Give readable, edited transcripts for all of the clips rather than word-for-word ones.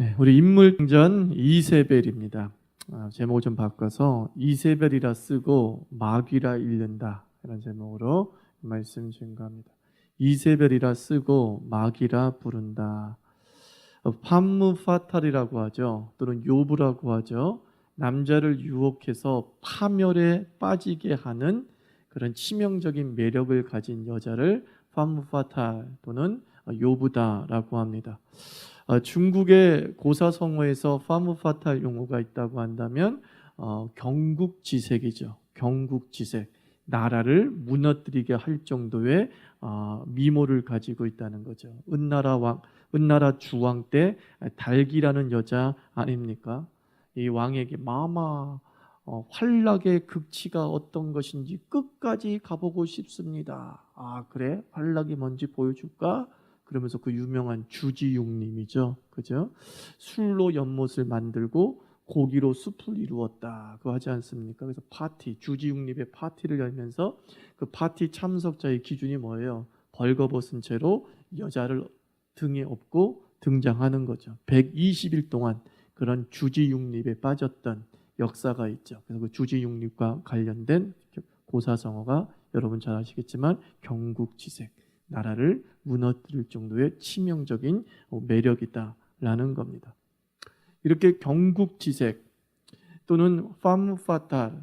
네, 우리 인물전 이세벨입니다. 제목을 좀 바꿔서 이세벨이라 쓰고 마귀라 읽는다 이런 제목으로 말씀 증거합니다. 이세벨이라 쓰고 마귀라 부른다. 판무파탈이라고 하죠. 또는 요브라고 하죠. 남자를 유혹해서 파멸에 빠지게 하는 그런 치명적인 매력을 가진 여자를 판무파탈 또는 요브다라고 합니다. 중국의 고사성어에서 파무파탈 용어가 있다고 한다면 경국지색이죠. 경국지색. 나라를 무너뜨리게 할 정도의 미모를 가지고 있다는 거죠. 은나라 주왕 때 달기라는 여자 아닙니까? 이 왕에게 마마 환락의 극치가 어떤 것인지 끝까지 가보고 싶습니다. 아 그래? 환락이 뭔지 보여줄까? 그러면서 그 유명한 주지육림이죠. 그죠? 술로 연못을 만들고 고기로 숲을 이루었다. 그거 하지 않습니까? 그래서 파티, 주지육림의 파티를 열면서 그 파티 참석자의 기준이 뭐예요? 벌거벗은 채로 여자를 등에 업고 등장하는 거죠. 120일 동안 그런 주지육림에 빠졌던 역사가 있죠. 그래서 그 주지육림과 관련된 고사성어가 여러분 잘 아시겠지만 경국지색. 나라를 무너뜨릴 정도의 치명적인 매력이다라는 겁니다. 이렇게 경국지색 또는 파무파탈에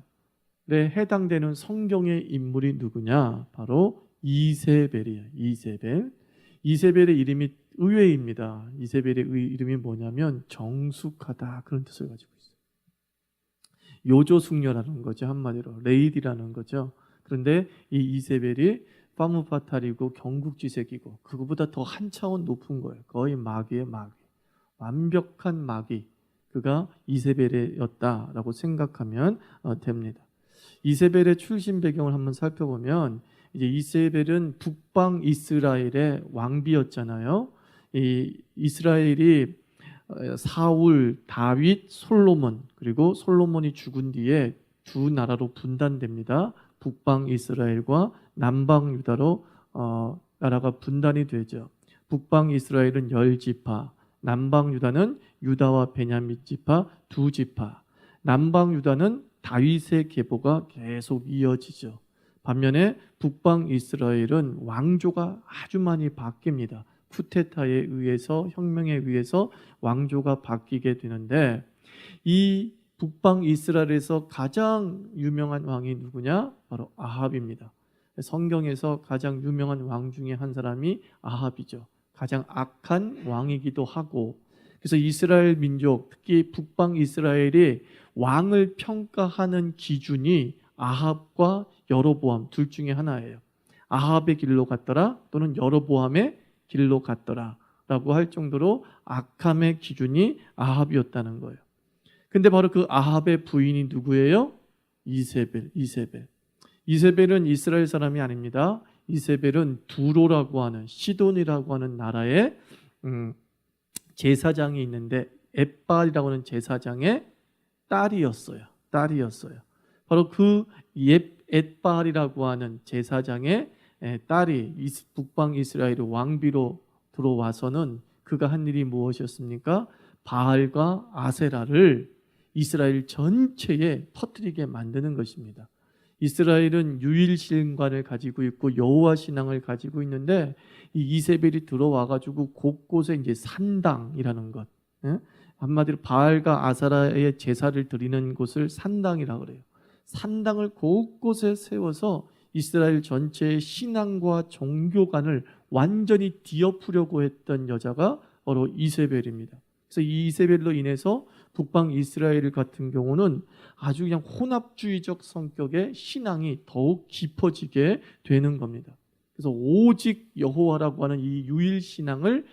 해당되는 성경의 인물이 누구냐? 바로 이세벨이에요. 이세벨. 이세벨의 이름이 의외입니다. 이세벨의 이름이 뭐냐면 정숙하다 그런 뜻을 가지고 있어요. 요조숙녀라는 거죠. 한마디로 레이디라는 거죠. 그런데 이 이세벨이 파무파탈이고 경국지색이고 그거보다 더 한 차원 높은 거예요. 거의 마귀의 마귀. 완벽한 마귀. 그가 이세벨이었다라고 생각하면 됩니다. 이세벨의 출신 배경을 한번 살펴보면 이제 이세벨은 북방 이스라엘의 왕비였잖아요. 이 이스라엘이 사울, 다윗, 솔로몬 그리고 솔로몬이 죽은 뒤에 두 나라로 분단됩니다. 북방 이스라엘과 남방 유다로 나라가 분단이 되죠. 북방 이스라엘은 10지파, 남방 유다는 유다와 베냐민 지파 2지파. 남방 유다는 다윗의 계보가 계속 이어지죠. 반면에 북방 이스라엘은 왕조가 아주 많이 바뀝니다. 쿠데타에 의해서 혁명에 의해서 왕조가 바뀌게 되는데 이 북방 이스라엘에서 가장 유명한 왕이 누구냐? 바로 아합입니다. 성경에서 가장 유명한 왕 중에 한 사람이 아합이죠. 가장 악한 왕이기도 하고 그래서 이스라엘 민족 특히 북방 이스라엘이 왕을 평가하는 기준이 아합과 여로보암 둘 중에 하나예요. 아합의 길로 갔더라 또는 여로보암의 길로 갔더라 라고 할 정도로 악함의 기준이 아합이었다는 거예요. 근데 바로 그 아합의 부인이 누구예요? 이세벨. 이세벨은 이스라엘 사람이 아닙니다. 이세벨은 두로라고 하는 시돈이라고 하는 나라의 제사장이 있는데 엣발이라고 하는 제사장의 딸이었어요. 바로 그 엣발이라고 하는 제사장의 딸이 북방 이스라엘의 왕비로 들어와서는 그가 한 일이 무엇이었습니까? 바알과 아세라를 이스라엘 전체에 퍼뜨리게 만드는 것입니다. 이스라엘은 유일신관을 가지고 있고 여호와 신앙을 가지고 있는데 이 이세벨이 들어와가지고 곳곳에 이제 산당이라는 것, 한마디로 바알과 아세라의 제사를 드리는 곳을 산당이라고 그래요. 산당을 곳곳에 세워서 이스라엘 전체의 신앙과 종교관을 완전히 뒤엎으려고 했던 여자가 바로 이세벨입니다. 그래서 이 이세벨로 인해서 북방 이스라엘 같은 경우는 아주 그냥 혼합주의적 성격의 신앙이 더욱 깊어지게 되는 겁니다. 그래서 오직 여호와라고 하는 이 유일 신앙을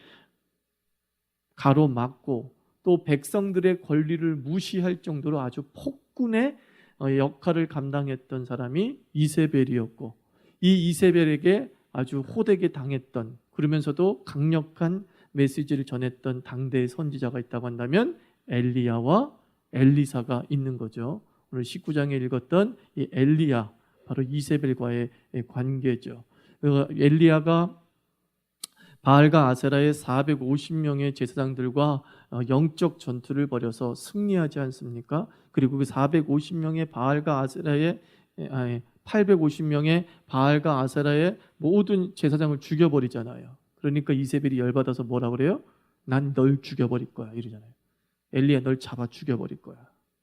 가로막고 또 백성들의 권리를 무시할 정도로 아주 폭군의 역할을 감당했던 사람이 이세벨이었고 이 이세벨에게 아주 호되게 당했던 그러면서도 강력한 메시지를 전했던 당대의 선지자가 있다고 한다면 엘리야와 엘리사가 있는 거죠. 오늘 19장에 읽었던 이 엘리야 바로 이세벨과의 관계죠. 엘리야가 바알과 아세라의 450명의 제사장들과 영적 전투를 벌여서 승리하지 않습니까? 그리고 그 450명의 바알과 아세라의 850명의 바알과 아세라의 모든 제사장을 죽여버리잖아요. 그러니까 이세벨이 열받아서 뭐라 그래요? 난 널 죽여버릴 거야 이러잖아요. 엘리야 널 잡아 죽여버릴 거야.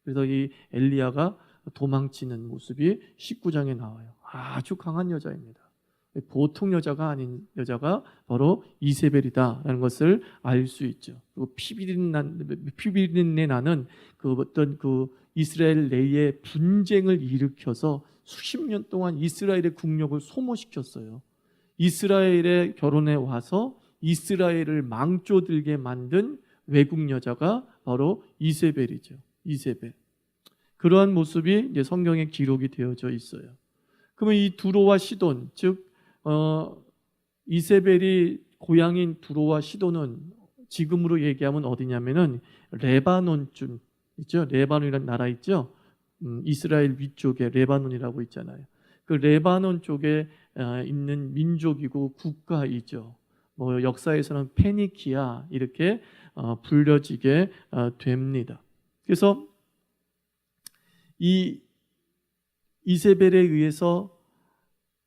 그래서 이 엘리야가 도망치는 모습이 19장에 나와요. 아주 강한 여자입니다. 보통 여자가 아닌 여자가 바로 이세벨이다라는 것을 알 수 있죠. 그리고 피비린내 나는 그 어떤 그 이스라엘 내에 분쟁을 일으켜서 수십 년 동안 이스라엘의 국력을 소모시켰어요. 이스라엘의 결혼에 와서 이스라엘을 망조들게 만든 외국 여자가 바로 이세벨이죠. 이세벨. 그러한 모습이 이제 성경에 기록이 되어져 있어요. 그러면 이 두로와 시돈, 즉 이세벨이 고향인 두로와 시돈은 지금으로 얘기하면 어디냐면은 레바논쯤 있죠. 레바논이라는 나라 있죠. 이스라엘 위쪽에 레바논이라고 있잖아요. 그 레바논 쪽에 있는 민족이고 국가이죠. 뭐 역사에서는 페니키아 이렇게 불려지게 됩니다. 그래서 이 이세벨에 의해서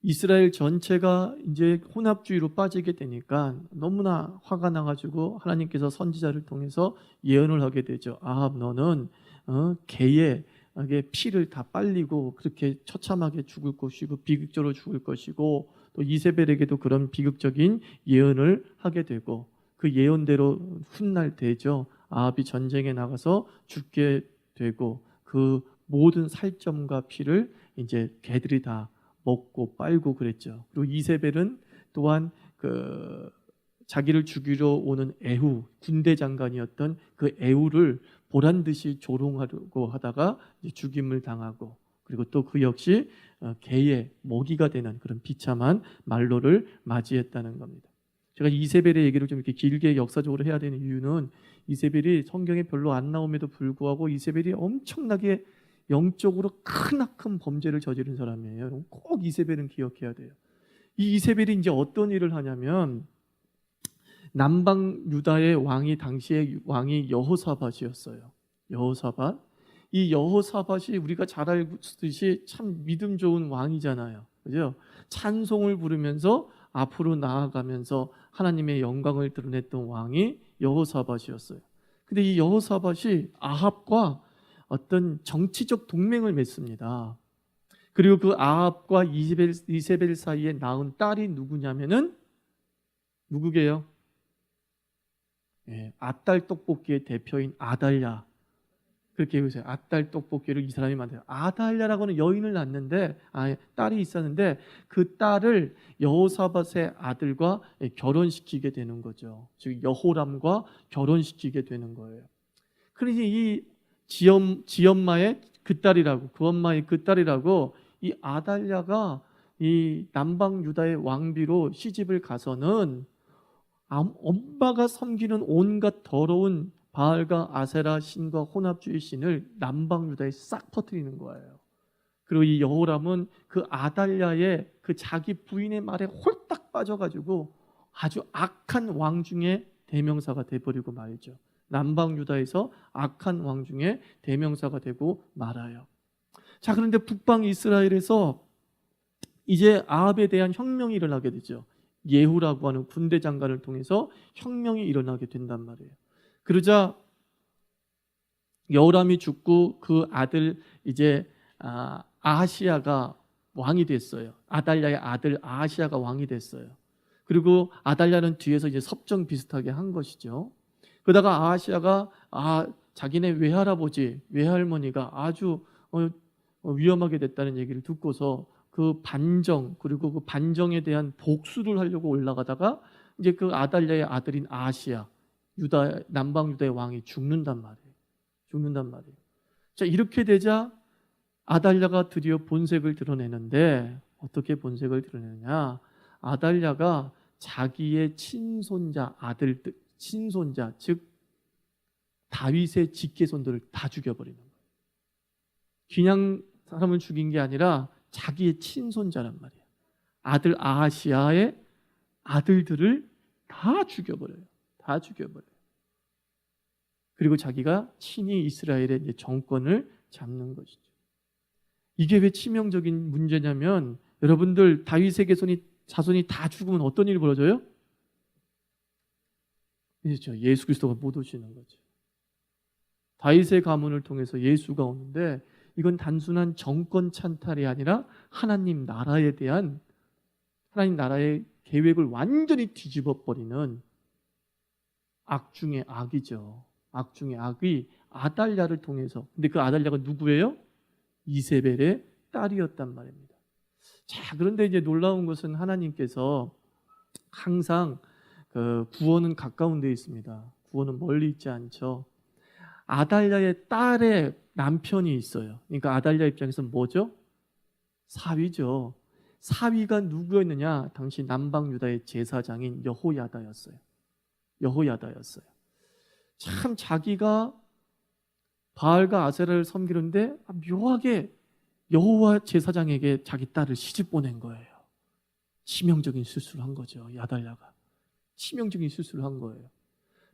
이스라엘 전체가 이제 혼합주의로 빠지게 되니까 너무나 화가 나가지고 하나님께서 선지자를 통해서 예언을 하게 되죠. 아합 너는 개의 피를 다 빨리고 그렇게 처참하게 죽을 것이고 비극적으로 죽을 것이고 또 이세벨에게도 그런 비극적인 예언을 하게 되고 그 예언대로 훗날 되죠. 아합이 전쟁에 나가서 죽게 되고 그 모든 살점과 피를 이제 개들이 다 먹고 빨고 그랬죠. 그리고 이세벨은 또한 그 자기를 죽이러 오는 에후 군대 장관이었던 그 에후를 보란 듯이 조롱하려고 하다가 죽임을 당하고 그리고 또 그 역시 개의 먹이가 되는 그런 비참한 말로를 맞이했다는 겁니다. 제가 이세벨의 얘기를 좀 이렇게 길게 역사적으로 해야 되는 이유는 이세벨이 성경에 별로 안 나옴에도 불구하고 이세벨이 엄청나게 영적으로 크나큰 범죄를 저지른 사람이에요. 여러분 꼭 이세벨은 기억해야 돼요. 이 이세벨이 이제 어떤 일을 하냐면 남방 유다의 왕이 당시의 왕이 여호사밧이었어요. 여호사밧. 이 여호사밧이 우리가 잘 알듯이 참 믿음 좋은 왕이잖아요. 그죠? 찬송을 부르면서 앞으로 나아가면서 하나님의 영광을 드러냈던 왕이 여호사밧이었어요. 근데 이 여호사밧이 아합과 어떤 정치적 동맹을 맺습니다. 그리고 그 아합과 이세벨 사이에 낳은 딸이 누구냐면은 누구게요? 아딸 떡볶이의 대표인 아달랴. 그렇게 해보세요. 아딸 떡볶이를 이 사람이 만들어요. 아달랴라고는 여인을 낳는데 딸이 있었는데 그 딸을 여호사밧의 아들과 결혼시키게 되는 거죠. 즉 여호람과 결혼시키게 되는 거예요. 그러니 이 지엄마의 그 딸이라고 그 엄마의 그 딸이라고 이 아달랴가 이 남방 유다의 왕비로 시집을 가서는 엄마가 섬기는 온갖 더러운 바알과 아세라 신과 혼합주의 신을 남방 유다에 싹 퍼뜨리는 거예요. 그리고 이 여호람은 그 아달랴의 그 자기 부인의 말에 홀딱 빠져가지고 아주 악한 왕 중에 대명사가 돼버리고 말이죠. 남방 유다에서 악한 왕 중에 대명사가 되고 말아요. 자, 그런데 북방 이스라엘에서 이제 아합에 대한 혁명이 일어나게 되죠. 예후라고 하는 군대 장관을 통해서 혁명이 일어나게 된단 말이에요. 그러자 여호람이 죽고 그 아들 이제 아하시야가 왕이 됐어요. 아달랴의 아들 아하시야가 왕이 됐어요. 그리고 아달랴는 뒤에서 이제 섭정 비슷하게 한 것이죠. 그러다가 아하시야가 자기네 외할아버지, 외할머니가 아주 위험하게 됐다는 얘기를 듣고서 그 반정 그리고 그 반정에 대한 복수를 하려고 올라가다가 이제 그 아달랴의 아들인 아하시야 남방 유다의 왕이 죽는단 말이에요. 자, 이렇게 되자 아달랴가 드디어 본색을 드러내는데 어떻게 본색을 드러내느냐? 아달랴가 자기의 친손자 즉 다윗의 직계손들을 다 죽여버리는 거예요. 그냥 사람을 죽인 게 아니라 자기의 친손자란 말이에요. 아들 아하시야의 아들들을 다 죽여버려요. 다 죽여버려요. 그리고 자기가 친히 이스라엘의 이제 정권을 잡는 것이죠. 이게 왜 치명적인 문제냐면 여러분들 다윗의 자손이 다 죽으면 어떤 일이 벌어져요? 그렇죠. 예수 그리스도가 못 오시는 거죠. 다윗의 가문을 통해서 예수가 오는데 이건 단순한 정권 찬탈이 아니라 하나님 나라에 대한 하나님 나라의 계획을 완전히 뒤집어 버리는 악 중의 악이죠. 악 중의 악이 아달랴를 통해서. 근데 그 아달랴가 누구예요? 이세벨의 딸이었단 말입니다. 자, 그런데 이제 놀라운 것은 하나님께서 항상 그 구원은 가까운 데 있습니다. 구원은 멀리 있지 않죠. 아달랴의 딸의 남편이 있어요. 그러니까 아달랴 입장에서는 뭐죠? 사위죠. 사위가 누구였느냐? 당시 남방 유다의 제사장인 여호야다였어요. 여호야다였어요. 참 자기가 바알과 아세라를 섬기는데 묘하게 여호와 제사장에게 자기 딸을 시집 보낸 거예요. 치명적인 실수를 한 거죠. 야달랴가 치명적인 실수를 한 거예요.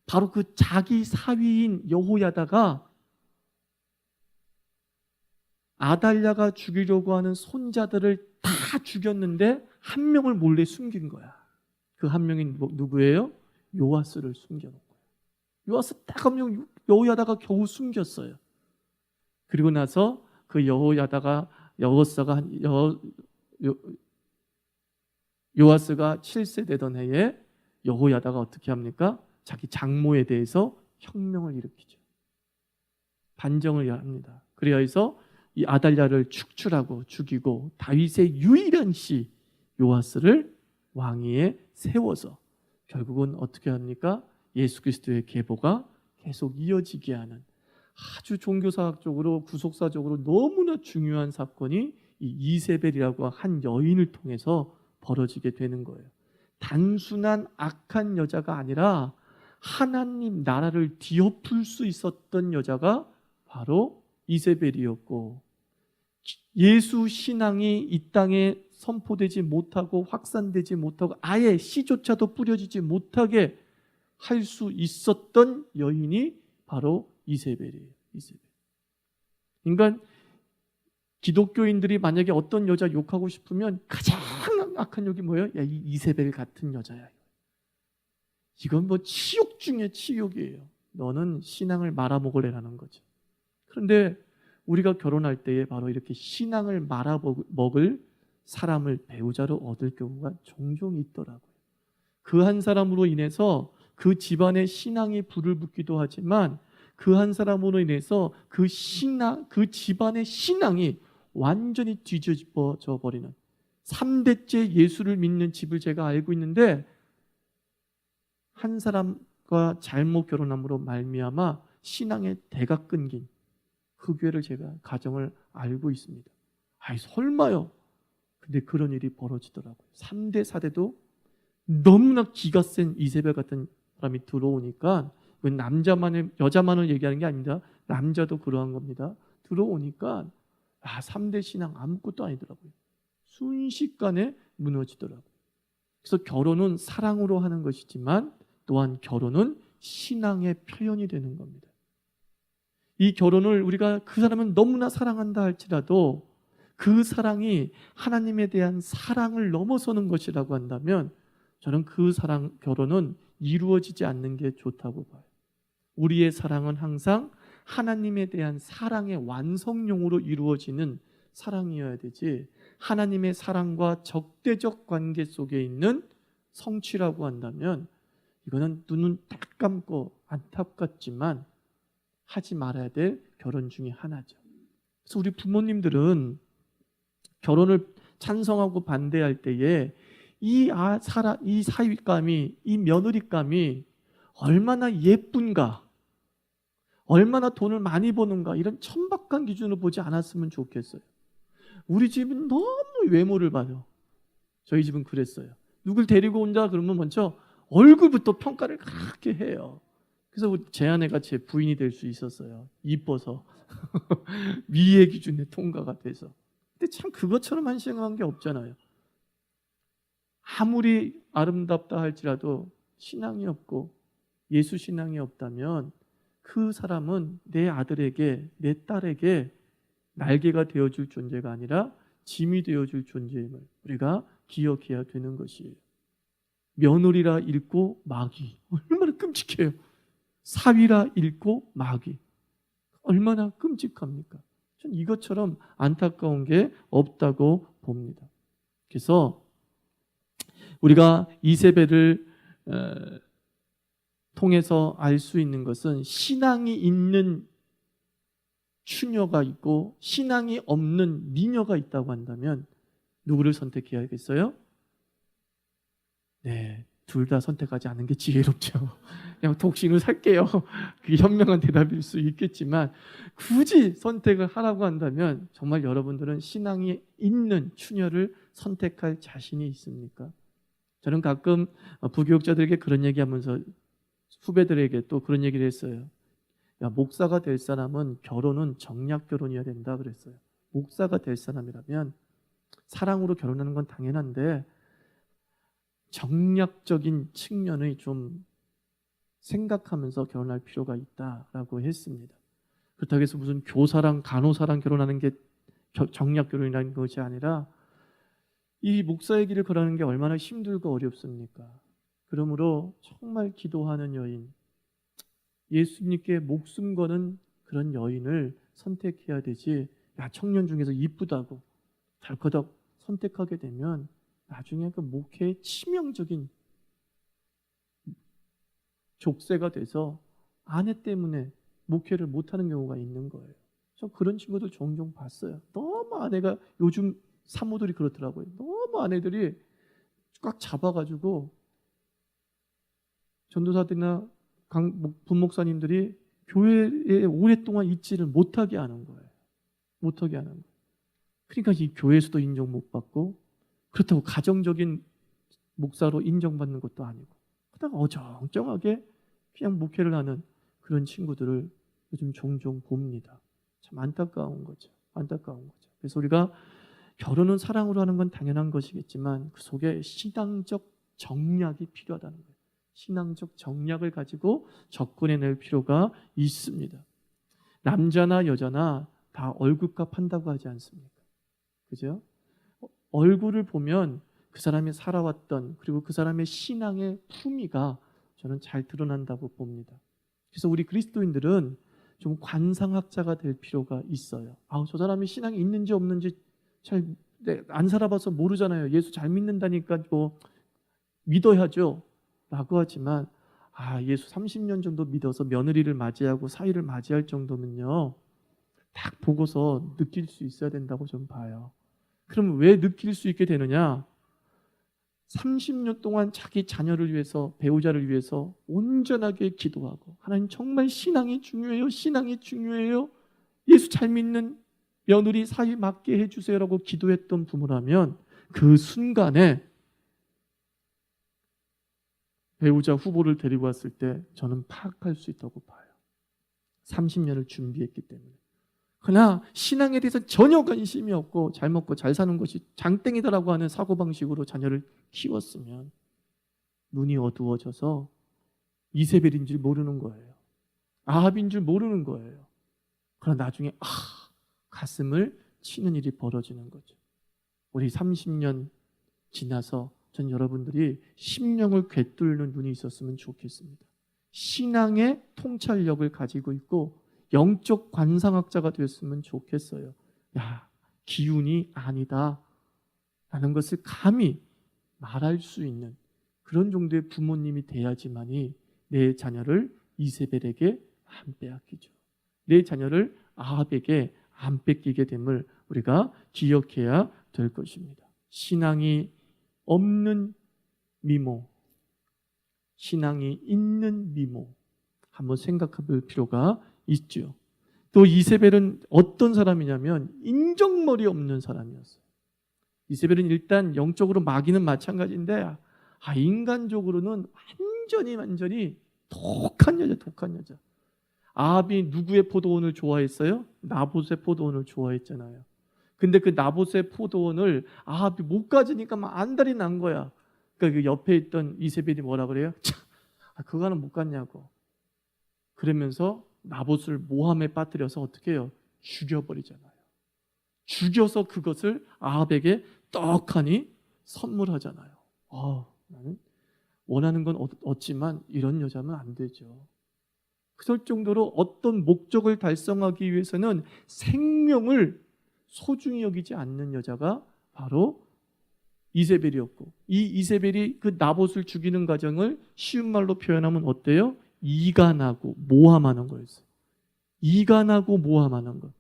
바로 그 자기 사위인 여호야다가 아달랴가 죽이려고 하는 손자들을 다 죽였는데 한 명을 몰래 숨긴 거야. 그 한 명이 누구예요? 요아스를 숨겨놓은 거예요. 요아스 딱 한 명 여호야다가 겨우 숨겼어요. 그리고 나서 그 요아스가 7세 되던 해에 여호야다가 어떻게 합니까? 자기 장모에 대해서 혁명을 일으키죠. 반정을 합니다. 그래서 이 아달랴를 축출하고 죽이고 다윗의 유일한 씨 요아스를 왕위에 세워서 결국은 어떻게 합니까? 예수 그리스도의 계보가 계속 이어지게 하는 아주 종교사학적으로 구속사적으로 너무나 중요한 사건이 이 이세벨이라고 한 여인을 통해서 벌어지게 되는 거예요. 단순한 악한 여자가 아니라 하나님 나라를 뒤엎을 수 있었던 여자가 바로 이세벨이었고, 예수 신앙이 이 땅에 선포되지 못하고 확산되지 못하고 아예 씨조차도 뿌려지지 못하게 할 수 있었던 여인이 바로 이세벨이에요. 이세벨. 그러니까 기독교인들이 만약에 어떤 여자 욕하고 싶으면 가장 악한 욕이 뭐예요? 야, 이 이세벨 같은 여자야. 이건 뭐 치욕 중에 치욕이에요. 너는 신앙을 말아먹으래라는 거죠. 그런데 우리가 결혼할 때에 바로 이렇게 신앙을 말아먹을 사람을 배우자로 얻을 경우가 종종 있더라고요. 그 한 사람으로 인해서 그 집안의 신앙이 불을 붙기도 하지만 그 한 사람으로 인해서 그 집안의 신앙이 완전히 뒤집어져 버리는 3대째 예수를 믿는 집을 제가 알고 있는데 한 사람과 잘못 결혼함으로 말미암아 신앙의 대가 끊긴 그 제가 가정을 알고 있습니다. 아이 설마요. 근데 그런 일이 벌어지더라고요. 3대 4대도 너무나 기가 센 이세벨 같은 사람이 들어오니까 여자만을 얘기하는 게 아닙니다. 남자도 그러한 겁니다. 들어오니까 3대 신앙 아무것도 아니더라고요. 순식간에 무너지더라고요. 그래서 결혼은 사랑으로 하는 것이지만 또한 결혼은 신앙의 표현이 되는 겁니다. 이 결혼을 우리가 그 사람은 너무나 사랑한다 할지라도 그 사랑이 하나님에 대한 사랑을 넘어서는 것이라고 한다면 저는 그 결혼은 이루어지지 않는 게 좋다고 봐요. 우리의 사랑은 항상 하나님에 대한 사랑의 완성용으로 이루어지는 사랑이어야 되지 하나님의 사랑과 적대적 관계 속에 있는 성취라고 한다면 이거는 눈은 딱 감고 안타깝지만 하지 말아야 될 결혼 중에 하나죠. 그래서 우리 부모님들은 결혼을 찬성하고 반대할 때에 이 사위감이, 이 며느리감이 얼마나 예쁜가, 얼마나 돈을 많이 버는가 이런 천박한 기준으로 보지 않았으면 좋겠어요. 우리 집은 너무 외모를 봐요. 저희 집은 그랬어요. 누굴 데리고 온다 그러면 먼저 얼굴부터 평가를 그렇게 해요. 그래서 제 아내가 제 부인이 될 수 있었어요. 이뻐서 미의 기준에 통과가 돼서. 근데 참 그것처럼 한심한 게 없잖아요. 아무리 아름답다 할지라도 신앙이 없고 예수 신앙이 없다면 그 사람은 내 아들에게, 내 딸에게 날개가 되어줄 존재가 아니라 짐이 되어줄 존재임을 우리가 기억해야 되는 것이에요. 며느리라 잃고 마귀, 얼마나 끔찍해요. 사위라 잃고 마귀, 얼마나 끔찍합니까? 전 이것처럼 안타까운 게 없다고 봅니다. 그래서 우리가 이세벨을 통해서 알 수 있는 것은 신앙이 있는 추녀가 있고 신앙이 없는 미녀가 있다고 한다면 누구를 선택해야겠어요? 네, 둘 다 선택하지 않는 게 지혜롭죠. 그냥 독신을 살게요. 그게 현명한 대답일 수 있겠지만 굳이 선택을 하라고 한다면 정말 여러분들은 신앙이 있는 추녀를 선택할 자신이 있습니까? 저는 가끔 부교육자들에게 그런 얘기하면서 후배들에게 또 그런 얘기를 했어요. 야, 목사가 될 사람은 결혼은 정략 결혼이어야 된다 그랬어요. 목사가 될 사람이라면 사랑으로 결혼하는 건 당연한데 정략적인 측면을 좀 생각하면서 결혼할 필요가 있다라고 했습니다. 그렇다고 해서 무슨 교사랑 간호사랑 결혼하는 게 정략 결혼이라는 것이 아니라 이 목사의 길을 걸어가는 게 얼마나 힘들고 어렵습니까? 그러므로 정말 기도하는 여인, 예수님께 목숨 거는 그런 여인을 선택해야 되지, 야, 청년 중에서 이쁘다고 덜커덕 선택하게 되면 나중에 그 목회에 치명적인 족쇄가 돼서 아내 때문에 목회를 못하는 경우가 있는 거예요. 저 그런 친구들 종종 봤어요. 너무 아내가, 요즘 사모들이 그렇더라고요. 너무 아내들이 꽉 잡아가지고 전도사들이나 분목사님들이 교회에 오랫동안 있지를 못하게 하는 거예요. 못하게 하는 거예요. 그러니까 이 교회에서도 인정 못 받고, 그렇다고 가정적인 목사로 인정받는 것도 아니고, 그러다가 어정쩡하게 그냥 목회를 하는 그런 친구들을 요즘 종종 봅니다. 참 안타까운 거죠. 안타까운 거죠. 그래서 우리가 결혼은 사랑으로 하는 건 당연한 것이겠지만 그 속에 신앙적 정략이 필요하다는 거예요. 신앙적 정략을 가지고 접근해낼 필요가 있습니다. 남자나 여자나 다 얼굴값 한다고 하지 않습니까? 그죠? 얼굴을 보면 그 사람이 살아왔던, 그리고 그 사람의 신앙의 품위가 저는 잘 드러난다고 봅니다. 그래서 우리 그리스도인들은 좀 관상학자가 될 필요가 있어요. 저 사람이 신앙이 있는지 없는지 잘 안 살아봐서 모르잖아요. 예수 잘 믿는다니까 뭐 믿어야죠 라고 하지만, 예수 30년 정도 믿어서 며느리를 맞이하고 사위를 맞이할 정도면요, 딱 보고서 느낄 수 있어야 된다고 좀 봐요. 그럼 왜 느낄 수 있게 되느냐? 30년 동안 자기 자녀를 위해서, 배우자를 위해서 온전하게 기도하고, 하나님 정말 신앙이 중요해요, 신앙이 중요해요, 예수 잘 믿는 며느리 사위 맞게 해주세요라고 기도했던 부모라면 그 순간에 배우자 후보를 데리고 왔을 때 저는 파악할 수 있다고 봐요. 30년을 준비했기 때문에. 그러나 신앙에 대해서 전혀 관심이 없고 잘 먹고 잘 사는 것이 장땡이다라고 하는 사고방식으로 자녀를 키웠으면 눈이 어두워져서 이세벨인 줄 모르는 거예요. 아합인 줄 모르는 거예요. 그러나 나중에 가슴을 치는 일이 벌어지는 거죠. 우리 30년 지나서 전 여러분들이 심령을 꿰뚫는 눈이 있었으면 좋겠습니다. 신앙의 통찰력을 가지고 있고 영적 관상학자가 되었으면 좋겠어요. 야, 기운이 아니다 라는 것을 감히 말할 수 있는 그런 정도의 부모님이 돼야지만이 내 자녀를 이세벨에게 안 빼앗기죠. 내 자녀를 아합에게 안 뺏기게 됨을 우리가 기억해야 될 것입니다. 신앙이 없는 미모, 신앙이 있는 미모, 한번 생각해 볼 필요가 있죠. 또 이세벨은 어떤 사람이냐면 인정머리 없는 사람이었어요. 이세벨은 일단 영적으로 마귀는 마찬가지인데 인간적으로는 완전히 독한 여자. 아합이 누구의 포도원을 좋아했어요? 나봇의 포도원을 좋아했잖아요. 근데 그 나봇의 포도원을 아합이 못 가지니까 막 안달이 난 거야. 그러니까 그 옆에 있던 이세벨이 뭐라 그래요? 그거는 못 갔냐고. 그러면서 나봇을 모함에 빠뜨려서 어떻게 해요? 죽여버리잖아요. 죽여서 그것을 아합에게 떡하니 선물하잖아요. 나는 원하는 건 얻지만 이런 여자면 안 되죠. 그럴 정도로 어떤 목적을 달성하기 위해서는 생명을 소중히 여기지 않는 여자가 바로 이세벨이었고, 이 이세벨이 그 나봇을 죽이는 과정을 쉬운 말로 표현하면 어때요? 이간하고 모함하는 거였어요. 이간하고 모함하는 것.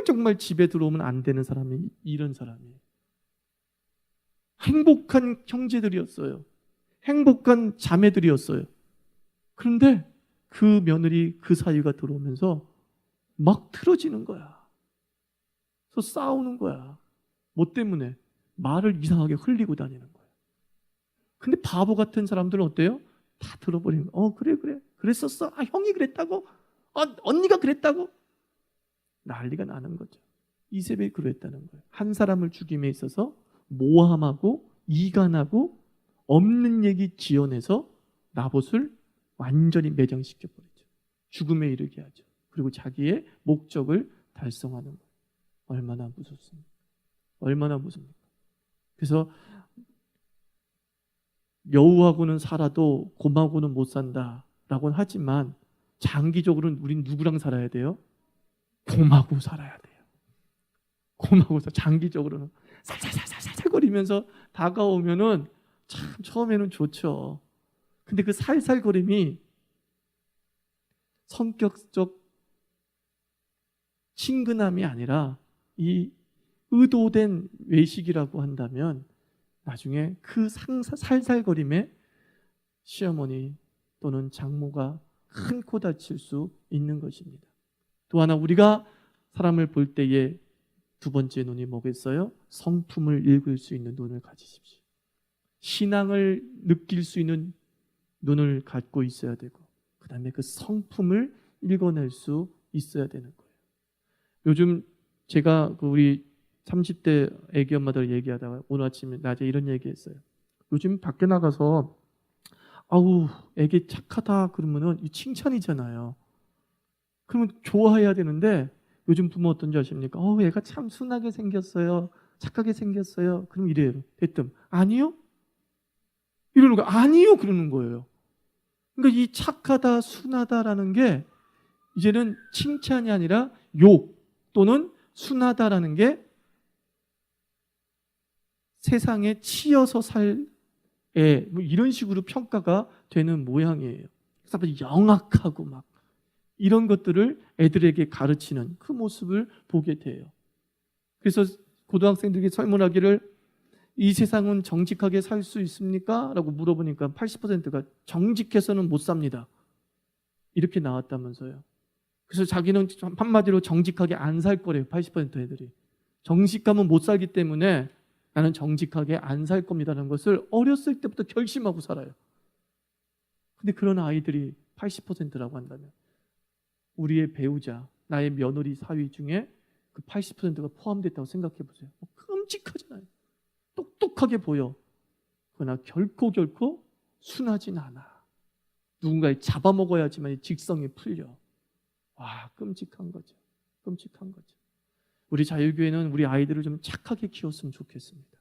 정말 집에 들어오면 안 되는 사람이 이런 사람이에요. 행복한 형제들이었어요. 행복한 자매들이었어요. 그런데 그 며느리 그 사이가 들어오면서 막 틀어지는 거야. 그래서 싸우는 거야. 뭐 때문에? 말을 이상하게 흘리고 다니는 거야. 근데 바보 같은 사람들은 어때요? 다 들어버리는 거야. 그래 그랬었어. 형이 그랬다고? 언니가 그랬다고? 난리가 나는 거죠. 이세벨이 그랬다는 거예요. 한 사람을 죽임에 있어서 모함하고 이간하고 없는 얘기 지어내서 나봇을 완전히 매장시켜 버리죠. 죽음에 이르게 하죠. 그리고 자기의 목적을 달성하는 거예요. 얼마나 무섭습니까? 얼마나 무섭습니까? 그래서 여우하고는 살아도 곰하고는 못 산다라고는 하지만 장기적으로는 우린 누구랑 살아야 돼요? 곰하고 살아야 돼요. 곰하고 장기적으로는 살살거리면서 다가오면은 참 처음에는 좋죠. 근데 그 살살거림이 성격적 친근함이 아니라 이 의도된 외식이라고 한다면 나중에 그 살살거림에 시어머니 또는 장모가 큰 코 다칠 수 있는 것입니다. 또 하나 우리가 사람을 볼 때에 두 번째 눈이 뭐겠어요? 성품을 읽을 수 있는 눈을 가지십시오. 신앙을 느낄 수 있는 눈을 갖고 있어야 되고 그 다음에 그 성품을 읽어낼 수 있어야 되는 거예요. 요즘 제가 우리 30대 애기 엄마들 얘기하다가 오늘 아침에 낮에 이런 얘기했어요. 요즘 밖에 나가서 애기 착하다 그러면은 이 칭찬이잖아요. 그러면 좋아해야 되는데 요즘 부모 어떤지 아십니까? 애가 참 순하게 생겼어요. 착하게 생겼어요. 그럼 이래요. 대뜸 아니요? 이러는 거예요. 아니요? 그러는 거예요. 그러니까 이 착하다, 순하다라는 게 이제는 칭찬이 아니라 욕 또는 순하다라는 게 세상에 치여서 뭐 이런 식으로 평가가 되는 모양이에요. 그래서 영악하고 막 이런 것들을 애들에게 가르치는 그 모습을 보게 돼요. 그래서 고등학생들에게 설문하기를 이 세상은 정직하게 살 수 있습니까? 라고 물어보니까 80%가 정직해서는 못 삽니다. 이렇게 나왔다면서요. 그래서 자기는 한마디로 정직하게 안 살 거래요. 80% 애들이. 정직하면 못 살기 때문에 나는 정직하게 안 살 겁니다라는 것을 어렸을 때부터 결심하고 살아요. 근데 그런 아이들이 80%라고 한다면 우리의 배우자, 나의 며느리 사위 중에 그 80%가 포함됐다고 생각해 보세요. 끔찍하잖아요. 똑똑하게 보여. 그러나 결코 순하진 않아. 누군가를 잡아먹어야지만 직성이 풀려. 끔찍한 거죠. 끔찍한 거죠. 우리 자유교회는 우리 아이들을 좀 착하게 키웠으면 좋겠습니다.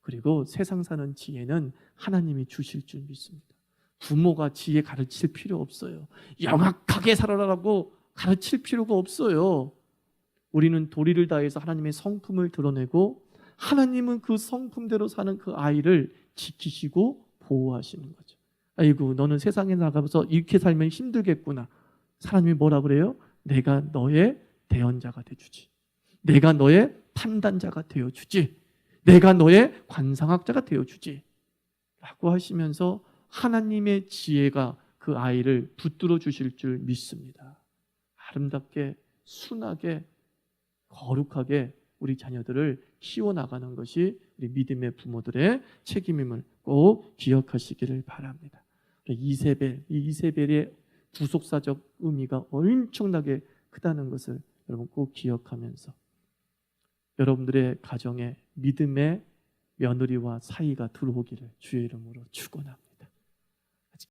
그리고 세상 사는 지혜는 하나님이 주실 줄 믿습니다. 부모가 지혜 가르칠 필요 없어요. 영악하게 살아라라고 가르칠 필요가 없어요. 우리는 도리를 다해서 하나님의 성품을 드러내고 하나님은 그 성품대로 사는 그 아이를 지키시고 보호하시는 거죠. 아이고 너는 세상에 나가서 이렇게 살면 힘들겠구나. 하나님이 뭐라 그래요? 내가 너의 대언자가 되어주지. 내가 너의 판단자가 되어주지. 내가 너의 관상학자가 되어주지. 라고 하시면서 하나님의 지혜가 그 아이를 붙들어 주실 줄 믿습니다. 아름답게 순하게 거룩하게 우리 자녀들을 키워나가는 것이 우리 믿음의 부모들의 책임임을 꼭 기억하시기를 바랍니다. 이 이세벨의 구속사적 의미가 엄청나게 크다는 것을 여러분 꼭 기억하면서 여러분들의 가정에 믿음의 며느리와 사이가 들어오기를 주의 이름으로 축원합니다.